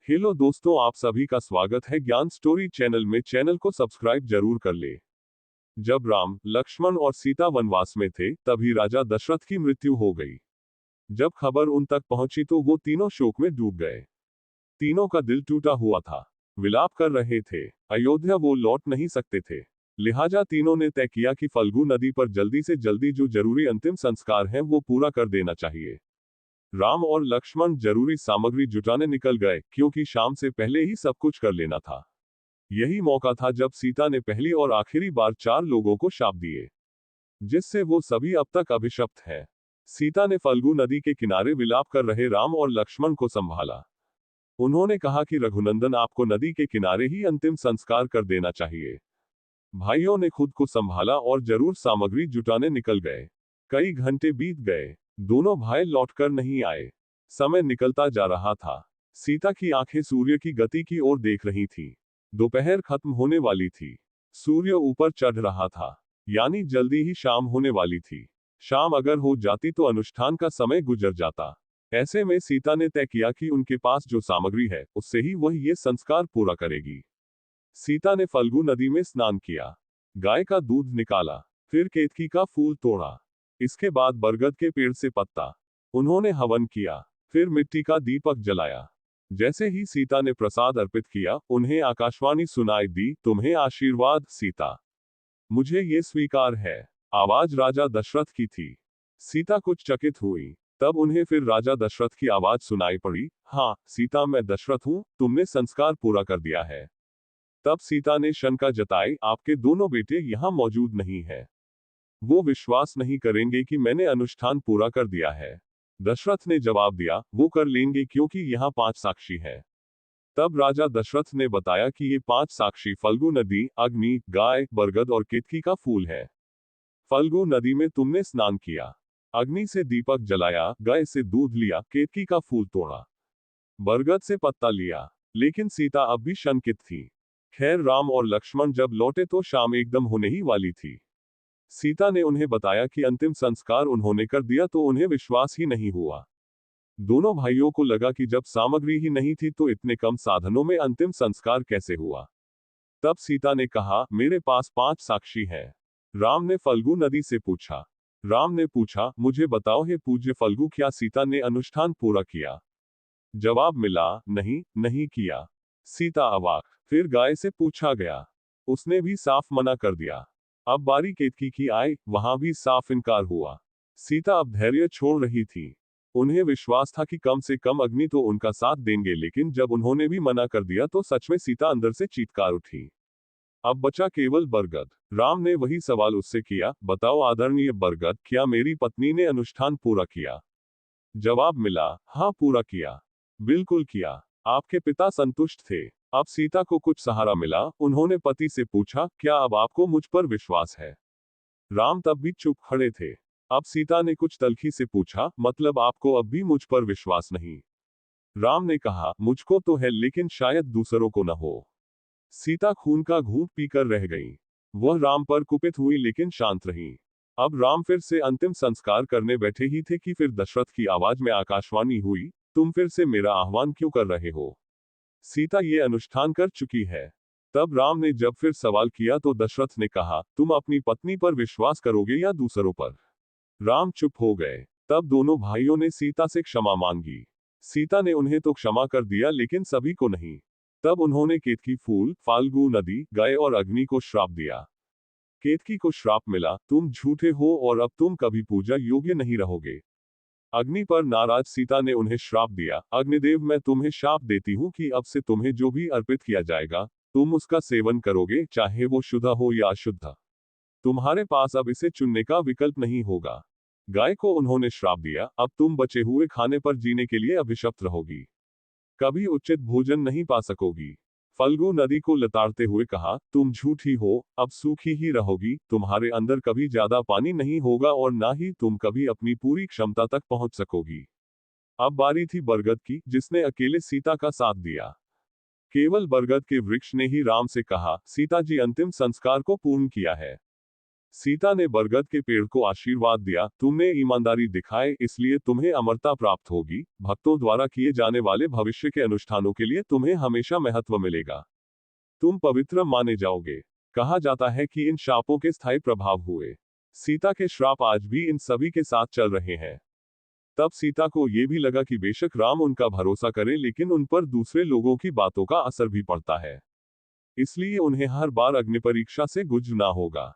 Hello दोस्तों, आप सभी का स्वागत है ज्ञान स्टोरी चैनल में। चैनल को सब्सक्राइब जरूर कर ले। जब राम, लक्ष्मण और सीता वनवास में थे, तभी राजा दशरथ की मृत्यु हो गई। जब खबर उन तक पहुंची तो वो तीनों शोक में डूब गए। तीनों का दिल टूटा हुआ था, विलाप कर रहे थे। अयोध्या वो लौट नहीं सकते थे। लिहाजा तीनों ने तय किया कि फल्गु नदी पर जल्दी से जल्दी जो जरूरी अंतिम संस्कार हैं वो पूरा कर देना चाहिए। राम और लक्ष्मण जरूरी सामग्री जुटाने निकल गए, क्योंकि शाम से पहले ही सब कुछ कर लेना था। यही मौका था जब सीता ने पहली और आखिरी बार 4 लोगों को शाप दिए, जिससे वो सभी अब तक अभिशप्त हैं। सीता ने फल्गु नदी के किनारे विलाप कर रहे राम और लक्ष्मण को संभाला। उन्होंने कहा कि रघुनंदन, आपको नदी के किनारे ही अंतिम संस्कार कर देना चाहिए। भाइयों ने खुद को संभाला और जरूर सामग्री जुटाने निकल गए। कई घंटे बीत गए, दोनों भाई लौटकर नहीं आए। समय निकलता जा रहा था। सीता की आंखें सूर्य की गति की ओर देख रही थी। दोपहर खत्म होने वाली थी। सूर्य ऊपर चढ़ रहा था, यानी जल्दी ही शाम होने वाली थी। शाम अगर हो जाती तो अनुष्ठान का समय गुजर जाता। ऐसे में सीता ने तय किया कि उनके पास जो सामग्री है उससे ही वह ये संस्कार पूरा करेगी। सीता ने फल्गु नदी में स्नान किया, गाय का दूध निकाला, फिर केतकी का फूल तोड़ा। इसके बाद बरगद के पेड़ से पत्ता उन्होंने हवन किया, फिर मिट्टी का दीपक जलाया। जैसे ही सीता ने प्रसाद अर्पित किया, उन्हें आकाशवाणी सुनाई दी, तुम्हें आशीर्वाद सीता, मुझे ये स्वीकार है। आवाज राजा दशरथ की थी। सीता कुछ चकित हुई। तब उन्हें फिर राजा दशरथ की आवाज सुनाई पड़ी, हाँ सीता, मैं दशरथ हूँ, तुमने संस्कार पूरा कर दिया है। तब सीता ने शंका जताई, आपके दोनों बेटे यहाँ मौजूद नहीं है। वो विश्वास नहीं करेंगे कि मैंने अनुष्ठान पूरा कर दिया है। दशरथ ने जवाब दिया, वो कर लेंगे, क्योंकि यहाँ 5 साक्षी हैं। तब राजा दशरथ ने बताया कि ये 5 साक्षी फल्गु नदी, अग्नि, गाय, बरगद और केतकी का फूल है। फल्गु नदी में तुमने स्नान किया, अग्नि से दीपक जलाया, गाय से दूध लिया, केतकी का फूल तोड़ा, बरगद से पत्ता लिया। लेकिन सीता अब भी शंकित थी। खैर, राम और लक्ष्मण जब लौटे तो शाम एकदम होने ही वाली थी। सीता ने उन्हें बताया कि अंतिम संस्कार उन्होंने कर दिया तो उन्हें विश्वास ही नहीं हुआ। दोनों भाइयों को लगा कि जब सामग्री ही नहीं थी तो इतने कम साधनों में अंतिम संस्कार कैसे हुआ। तब सीता ने कहा, मेरे पास 5 साक्षी हैं। राम ने फल्गु नदी से पूछा। राम ने पूछा, मुझे बताओ हे पूज्य फल्गु, क्या सीता ने अनुष्ठान पूरा किया? जवाब मिला, नहीं, नहीं किया। सीता अवाक। फिर गाय से पूछा गया, उसने भी साफ मना कर दिया। अब बारी केतकी की आई, वहां भी साफ इनकार हुआ। सीता अब धैर्य छोड़ रही थी। उन्हें विश्वास था कि कम से कम अग्नि तो उनका साथ देंगे, लेकिन जब उन्होंने भी मना कर दिया तो सच में सीता अंदर से चीत्कार उठी। अब बचा केवल बरगद। राम ने वही सवाल उससे किया, बताओ आदरणीय बरगद, क्या मेरी पत्नी ने अनुष्ठान पूरा किया? जवाब मिला, हाँ पूरा किया, बिल्कुल किया। आपके पिता संतुष्ट थे। अब सीता को कुछ सहारा मिला। उन्होंने पति से पूछा, क्या अब आपको मुझ पर विश्वास है? राम तब भी चुप खड़े थे। अब सीता ने कुछ तल्खी से पूछा, मतलब आपको अब भी मुझ पर विश्वास नहीं? राम ने कहा, मुझको तो है, लेकिन शायद दूसरों को न हो। सीता खून का घूंट पीकर रह गई। वह राम पर कुपित हुई लेकिन शांत रही। अब राम फिर से अंतिम संस्कार करने बैठे ही थे कि फिर दशरथ की आवाज में आकाशवाणी हुई, तुम फिर से मेरा आह्वान क्यों कर रहे हो? सीता ये अनुष्ठान कर चुकी है। तब राम ने जब फिर सवाल किया तो दशरथ ने कहा, तुम अपनी पत्नी पर विश्वास करोगे या दूसरों पर? राम चुप हो गए। तब दोनों भाइयों ने सीता से क्षमा मांगी। सीता ने उन्हें तो क्षमा कर दिया, लेकिन सभी को नहीं। तब उन्होंने केतकी फूल, फाल्गु नदी, गाय और अग्नि को श्राप दिया। केतकी को श्राप मिला, तुम झूठे हो और अब तुम कभी पूजा योग्य नहीं रहोगे। अग्नि पर नाराज सीता ने उन्हें श्राप दिया, अग्निदेव, मैं तुम्हें शाप देती हूँ कि अब से तुम्हें जो भी अर्पित किया जाएगा, तुम उसका सेवन करोगे, चाहे वो शुद्ध हो या अशुद्ध। तुम्हारे पास अब इसे चुनने का विकल्प नहीं होगा। गाय को उन्होंने श्राप दिया, अब तुम बचे हुए खाने पर जीने के लिए अभिशप्त रहोगी, कभी उचित भोजन नहीं पा सकोगी। फल्गु नदी को लताड़ते हुए कहा, तुम झूठी हो, अब सूखी ही रहोगी, तुम्हारे अंदर कभी ज्यादा पानी नहीं होगा और ना ही तुम कभी अपनी पूरी क्षमता तक पहुंच सकोगी। अब बारी थी बरगद की, जिसने अकेले सीता का साथ दिया। केवल बरगद के वृक्ष ने ही राम से कहा, सीता जी, अंतिम संस्कार को पूर्ण किया है। सीता ने बरगद के पेड़ को आशीर्वाद दिया, तुमने ईमानदारी दिखाए इसलिए तुम्हें अमरता प्राप्त होगी, भक्तों द्वारा किए जाने वाले भविष्य के अनुष्ठानों के लिए तुम्हें हमेशा महत्व मिलेगा, तुम पवित्र माने जाओगे। कहा जाता है कि इन शापों के स्थायी प्रभाव हुए। सीता के श्राप आज भी इन सभी के साथ चल रहे हैं। तब सीता को यह भी लगा कि बेशक राम उनका भरोसा करें लेकिन उन पर दूसरे लोगों की बातों का असर भी पड़ता है, इसलिए उन्हें हर बार अग्नि परीक्षा से गुजरना होगा।